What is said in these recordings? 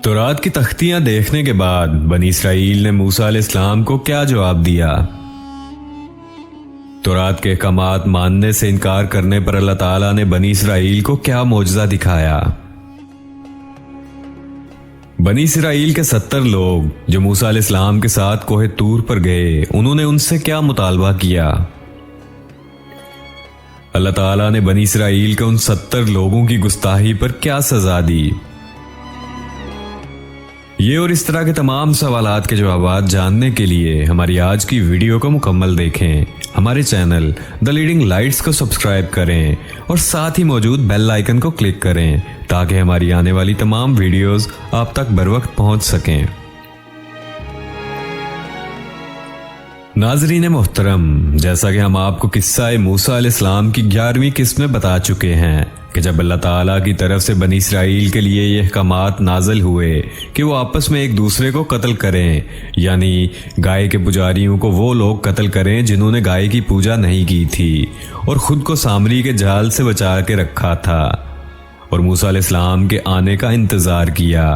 तौरात की तख्तियां देखने के बाद बनी इसराइल ने मूसा अलैहिस्सलाम को क्या जवाब दिया? तौरात के अहकामात मानने से इनकार करने पर अल्लाह ताला ने बनी इसराइल को क्या मौजज़ा दिखाया? बनी इसराइल के 70 लोग जो मूसा अलैहिस्सलाम के साथ कोहे तूर पर गए, उन्होंने उनसे क्या मुतालबा किया? अल्लाह ताला ने बनी इसराइल के उन 70 लोगों की गुस्ताही पर क्या सजा दी? ये और इस तरह के तमाम सवालात के जवाब जानने के लिए हमारी आज की वीडियो को मुकम्मल देखें। हमारे चैनल द लीडिंग लाइट्स को सब्सक्राइब करें और साथ ही मौजूद बेल आइकन को क्लिक करें ताकि हमारी आने वाली तमाम वीडियोस आप तक बर वक्त पहुंच सकें। नाजरीन मोहतरम, जैसा कि हम आपको किस्सा मूसा अलैहिस्सलाम की 11वीं किस्त में बता चुके हैं कि जब अल्लाह ताला की तरफ से बनी इसराइल के लिए ये अहकामात नाज़िल हुए कि वो आपस में एक दूसरे को कत्ल करें, यानी गाय के पुजारियों को वो लोग कत्ल करें जिन्होंने गाय की पूजा नहीं की थी और खुद को सामरी के जाल से बचा के रखा था और मूसा अलैहिस्सलाम के आने का इंतजार किया।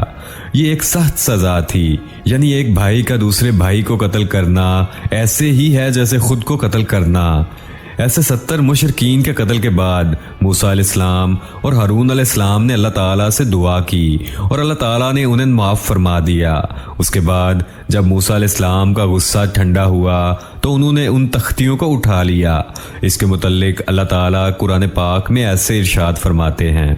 ये एक सख्त सजा थी, यानी एक भाई का दूसरे भाई को कत्ल करना ऐसे ही है जैसे खुद को कत्ल करना। ऐसे 70 मुशरिकीन के कत्ल के बाद मूसा अलैहिस्सलाम और हारून अलैहिस्सलाम ने अल्लाह ताला से दुआ की और अल्लाह ताला ने उन्हें माफ़ फरमा दिया। उसके बाद जब मूसा अलैहिस्सलाम का गुस्सा ठंडा हुआ तो उन्होंने उन तख्तियों को उठा लिया। इसके मुतल्लिक अल्लाह ताला कुरान पाक में ऐसे इरशाद फरमाते हैं,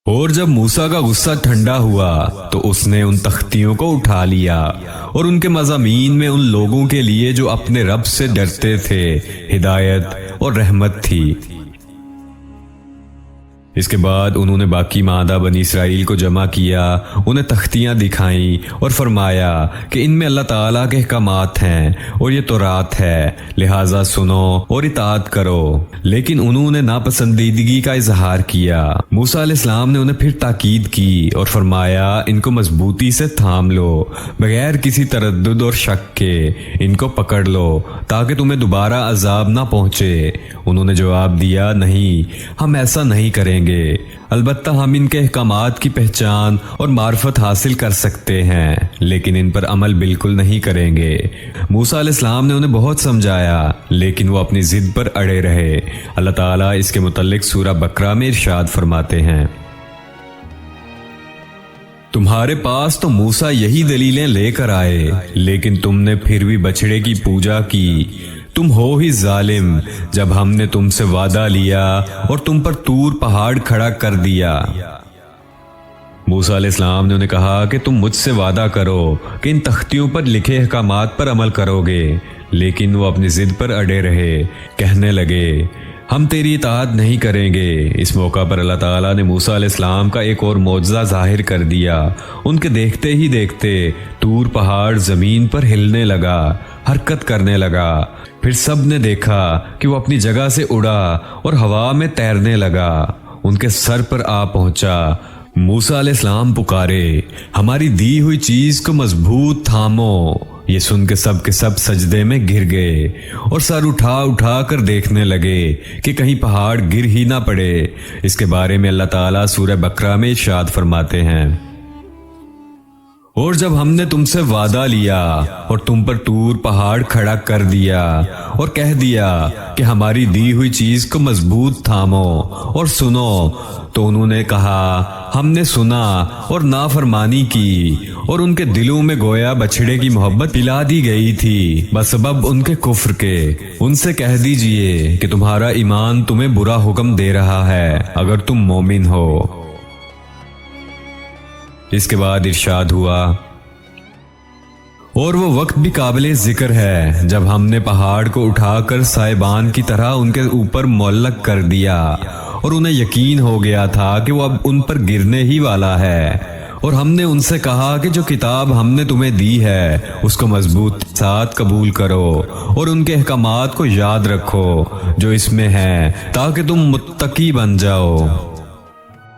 और जब मूसा का गुस्सा ठंडा हुआ तो उसने उन तख्तियों को उठा लिया और उनके मज़ामीन में उन लोगों के लिए जो अपने रब से डरते थे हिदायत और रहमत थी। इसके बाद उन्होंने बाकी मादा बनी इसराइल को जमा किया, उन्हें तख्तियां दिखाई और फरमाया कि इनमें अल्लाह ताला के अहकामात हैं और ये तौरात है, लिहाजा सुनो और इताअत करो। लेकिन उन्होंने नापसंदीदगी का इजहार किया। मूसा अलैहिस्सलाम ने उन्हें फिर ताकीद की और फरमाया, इनको मजबूती से थाम लो, बगैर किसी तरद्दुद और शक के इनको पकड़ लो ताकि तुम्हें दोबारा अजाब ना पहुंचे। उन्होंने जवाब दिया, नहीं, हम ऐसा नहीं करेंगे, अलबत्ता हम इनके अहकामात की पहचान और मार्फत हासिल कर सकते हैं, लेकिन इन पर अमल बिल्कुल नहीं करेंगे। मूसा अलैहिस्सलाम ने उन्हें बहुत समझाया लेकिन वो अपनी जिद पर अड़े रहे। अल्लाह ताला इसके मुतल्लिक सूरह बकरा में इरशाद फरमाते हैं, तुम्हारे पास तो मूसा यही दलीलें लेकर आए, लेकिन तुमने फिर भी बछड़े की पूजा की। तुम हो ही जालिम, जब हमने तुमसे वादा लिया और तुम पर तूर पहाड़ खड़ा कर दिया। मूसा अलैहिस्सलाम ने उन्हें कहा कि तुम मुझसे वादा करो कि इन तख्तियों पर लिखे अहकामात पर अमल करोगे, लेकिन वो अपनी जिद पर अड़े रहे। कहने लगे, हम तेरी इताअत नहीं करेंगे। इस मौका पर अल्लाह ताला ने मूसा अलैहिस्सलाम का एक और मौजज़ा जाहिर कर दिया। उनके देखते ही देखते तूर पहाड़ जमीन पर हिलने लगा, हरकत करने लगा। फिर सब ने देखा कि वो अपनी जगह से उड़ा और हवा में तैरने लगा। उनके सर पर आ पहुंचा। मूसा अलैहिस्सलाम पुकारे, हमारी दी हुई चीज को मजबूत थामो। ये सुन के सब सजदे में गिर गए और सर उठा उठा कर देखने लगे कि कहीं पहाड़ गिर ही ना पड़े। इसके बारे में अल्लाह ताला सूरह बकरा में इरशाद फरमाते हैं, और जब हमने तुमसे वादा लिया और तुम पर तूर पहाड़ खड़ा कर दिया और कह दिया कि हमारी दी हुई चीज को मजबूत थामो और सुनो, तो उन्होंने कहा, हमने सुना और नाफरमानी की और उनके दिलों में गोया बछड़े की मोहब्बत पिला दी गई थी बसबब उनके कुफ्र के। उनसे कह दीजिए कि तुम्हारा ईमान तुम्हें बुरा हुक्म दे रहा है अगर तुम मोमिन हो। इसके बाद इरशाद हुआ, और वो वक्त भी काबिले जिक्र है जब हमने पहाड़ को उठाकर साइबान की तरह उनके ऊपर मुअल्लक कर दिया और उन्हें यकीन हो गया था कि वो अब उन पर गिरने ही वाला है। और हमने उनसे कहा कि जो किताब हमने तुम्हें दी है उसको मजबूत साथ कबूल करो और उनके अहकामात को याद रखो जो इसमें है, ताकि तुम मुत्तकी बन जाओ।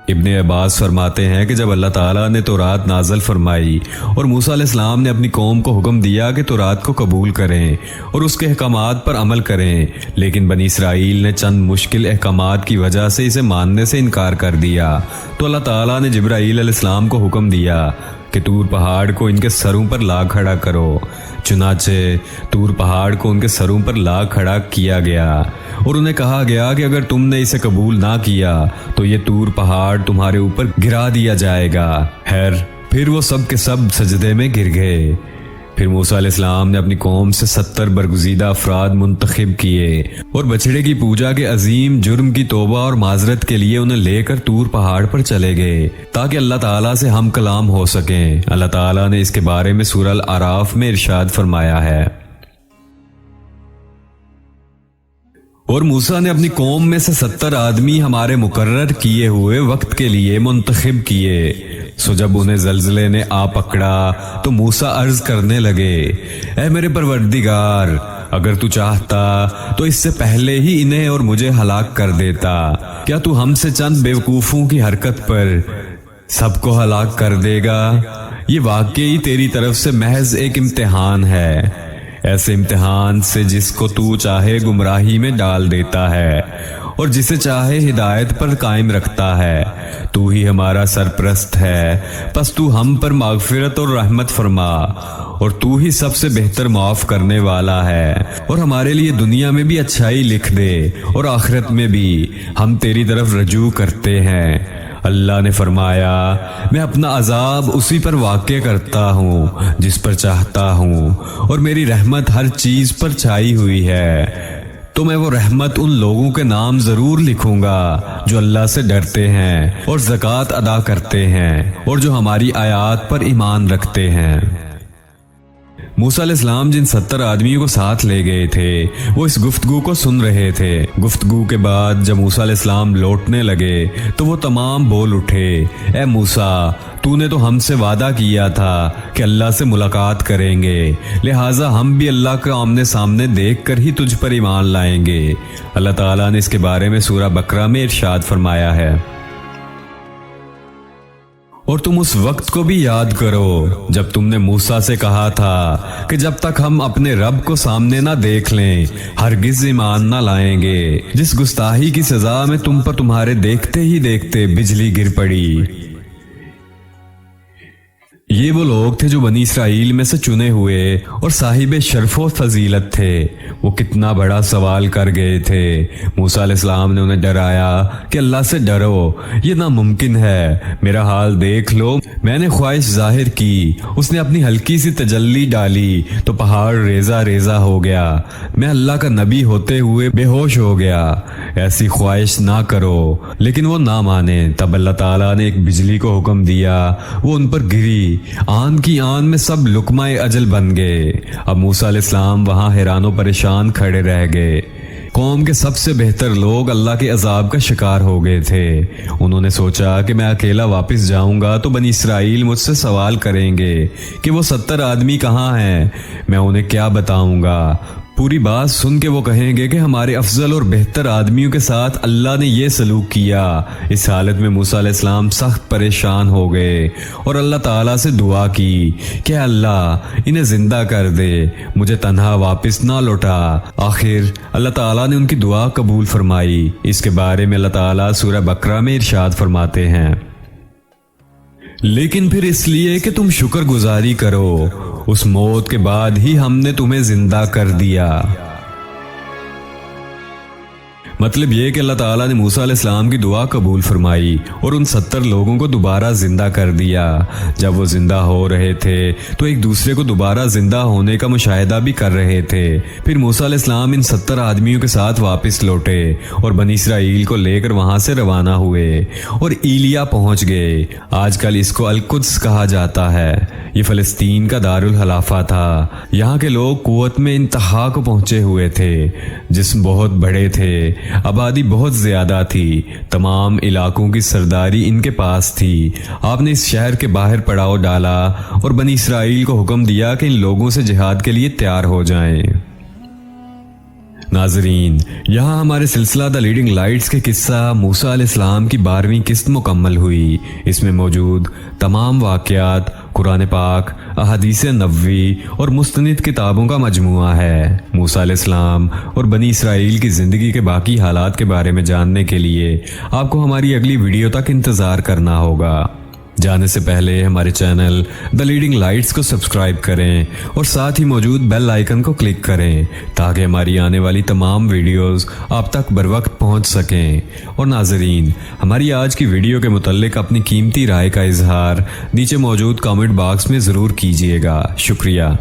इब्ने अब्बास फरमाते हैं कि जब अल्लाह ताला ने तौरात नाज़िल फरमाई और मूसा अलैहिस्सलाम ने अपनी कौम को हुक्म दिया कि तौरात को कबूल करें और उसके अहकामात पर अमल करें, लेकिन बनी इसराइल ने चंद मुश्किल अहकामात की वजह से इसे मानने से इनकार कर दिया, तो अल्लाह ताला ने जिब्राईल अलैहिस्सलाम को हुक्म दिया कि तूर पहाड़ को इनके सरों पर ला खड़ा करो। चुनाचे तूर पहाड़ को उनके सरों पर ला खड़ा किया गया और उन्हें कहा गया कि अगर तुमने इसे कबूल ना किया तो ये तूर पहाड़ तुम्हारे ऊपर गिरा दिया जाएगा। फिर वो सब के सब सजदे में गिर गए। फिर मूसा अलैहिस्सलाम ने अपनी कौम से 70 बरगुज़ीदा अफराद मुंतखब किए और बछड़े की पूजा के अजीम जुर्म की तौबा और माजरत के लिए उन्हें लेकर तूर पहाड़ पर चले गए ताकि अल्लाह ताला से हम कलाम हो सकें। अल्लाह ताला ने इसके बारे में सूरह अल-आराफ में इरशाद फरमाया है, और मूसा ने अपनी कौम में से 70 आदमी हमारे मुकर्रर किए हुए वक्त के लिए मुंतखब किए। सो जब उन्हें जल्जले ने आ पकड़ा तो मूसा अर्ज करने लगे, ऐ मेरे परवरदिगार, अगर तू चाहता तो इससे पहले ही इन्हें और मुझे हलाक कर देता। क्या तू हमसे चंद बेवकूफों की हरकत पर सबको हलाक कर देगा? ये वाकई तेरी तरफ से महज एक इम्तिहान है, ऐसे इम्तिहान से जिसको तू चाहे गुमराही में डाल देता है और जिसे चाहे हिदायत पर कायम रखता है। तू ही हमारा सरप्रस्त है, बस तू हम पर मागफिरत और रहमत फरमा, और तू ही सबसे बेहतर माफ करने वाला है, और हमारे लिए दुनिया में भी अच्छाई लिख दे और आखिरत में भी हम तेरी तरफ रजू करते हैं। अल्लाह ने फरमाया, मैं अपना अजाब उसी पर वाक़े करता हूँ जिस पर चाहता हूँ, और मेरी रहमत हर चीज पर छाई हुई है। तो मैं वो रहमत उन लोगों के नाम जरूर लिखूंगा जो अल्लाह से डरते हैं और ज़कात अदा करते हैं और जो हमारी आयात पर ईमान रखते हैं। मूसा अलैहिस्सलाम जिन 70 आदमियों को साथ ले गए थे वो इस गुफ्तगू को सुन रहे थे। गुफ्तगू के बाद जब मूसा अलैहिस्सलाम लौटने लगे तो वो तमाम बोल उठे, ए मूसा, तूने तो हमसे वादा किया था कि अल्लाह से मुलाकात करेंगे, लिहाजा हम भी अल्लाह के आमने सामने देख कर ही तुझ पर ईमान लाएंगे। अल्लाह ताला ने इसके बारे में सूरह बकरा में इरशाद फरमाया है, और तुम उस वक्त को भी याद करो जब तुमने मूसा से कहा था कि जब तक हम अपने रब को सामने ना देख लें हरगिज ईमान ना लाएंगे। जिस गुस्ताही की सजा में तुम पर तुम्हारे देखते ही देखते बिजली गिर पड़ी। ये वो लोग थे जो बनी इसराइल में से चुने हुए और साहिब शर्फो फजीलत थे। वो कितना बड़ा सवाल कर गए थे। मूसा अलैहिस्सलाम ने उन्हें डराया कि अल्लाह से डरो, ये नामुमकिन है, मेरा हाल देख लो। मैंने ख्वाहिश जाहिर की, उसने अपनी हल्की सी तजल्ली डाली तो पहाड़ रेजा रेजा हो गया। मैं अल्लाह का नबी होते हुए बेहोश हो गया। ऐसी ख्वाहिश ना करो। लेकिन वो ना माने। तब अल्लाह ताला ने एक बिजली को हुक्म दिया, वो उन पर गिरी। आन की आन में सब लुकमाए अजल बन गए। अब मूसा अलैहिस्सलाम वहां हैरानो परेशान खड़े रह गए। कौम के सबसे बेहतर लोग अल्लाह के अजाब का शिकार हो गए थे। उन्होंने सोचा कि मैं अकेला वापस जाऊंगा तो बनी इसराइल मुझसे सवाल करेंगे कि वो 70 आदमी कहाँ हैं। मैं उन्हें क्या बताऊंगा। पूरी बात सुन के वो कहेंगे कि हमारे अफजल और बेहतर आदमियों के साथ अल्लाह ने ये सलूक किया। इस हालत में मूसा अलैहिस्सलाम सख्त परेशान हो गए और अल्लाह ताला से दुआ की कि अल्लाह इन्हें जिंदा कर दे, मुझे तन्हा वापस ना लौटा। आखिर अल्लाह ताला ने उनकी दुआ कबूल फरमाई। इसके बारे में अल्लाह ताला सूरह बकरा में इरशाद फरमाते हैं, लेकिन फिर इसलिए कि तुम शुक्रगुजारी करो, उस मौत के बाद ही हमने तुम्हें जिंदा कर दिया। मतलब ये कि अल्लाह ताला ने मूसा अलैहिस्सलाम की दुआ कबूल फरमाई और उन 70 लोगों को दोबारा जिंदा कर दिया। जब वो जिंदा हो रहे थे तो एक दूसरे को दोबारा जिंदा होने का मुशाहिदा भी कर रहे थे। फिर मूसा अलैहिस्सलाम इन 70 आदमियों के साथ वापस लौटे और बनी इसराइल को लेकर वहां से रवाना हुए और ईलिया पहुंच गए। आजकल इसको अल-कुद्स कहा जाता है। ये फलस्तीन का दारुल खलाफा था। यहाँ के लोग कुव्वत में इंतहा को पहुंचे हुए थे, जिस्म बहुत बड़े थे, आबादी बहुत ज्यादा थी, तमाम इलाकों की सरदारी इनके पास थी। आपने इस शहर के बाहर पड़ाव डाला और बनी इसराइल को हुक्म दिया कि इन लोगों से जिहाद के लिए तैयार हो जाएं। नाजरीन, यहाँ हमारे सिलसिला द लीडिंग लाइट्स के किस्सा मूसा अलैहिस्सलाम की 12वीं किस्त मुकम्मल हुई। इसमें मौजूद तमाम वाक़यात कुरान पाक, अहादीस नबवी और मुस्तनिद किताबों का मजमुआ है। मूसा अलैहिस्सलाम और बनी इसराइल की ज़िंदगी के बाकी हालात के बारे में जानने के लिए आपको हमारी अगली वीडियो तक इंतज़ार करना होगा। जाने से पहले हमारे चैनल द लीडिंग लाइट्स को सब्सक्राइब करें और साथ ही मौजूद बेल आइकन को क्लिक करें ताकि हमारी आने वाली तमाम वीडियोस आप तक बर वक्त पहुंच सकें। और नाजरीन, हमारी आज की वीडियो के मुतल्लिक अपनी कीमती राय का इजहार नीचे मौजूद कमेंट बॉक्स में ज़रूर कीजिएगा। शुक्रिया।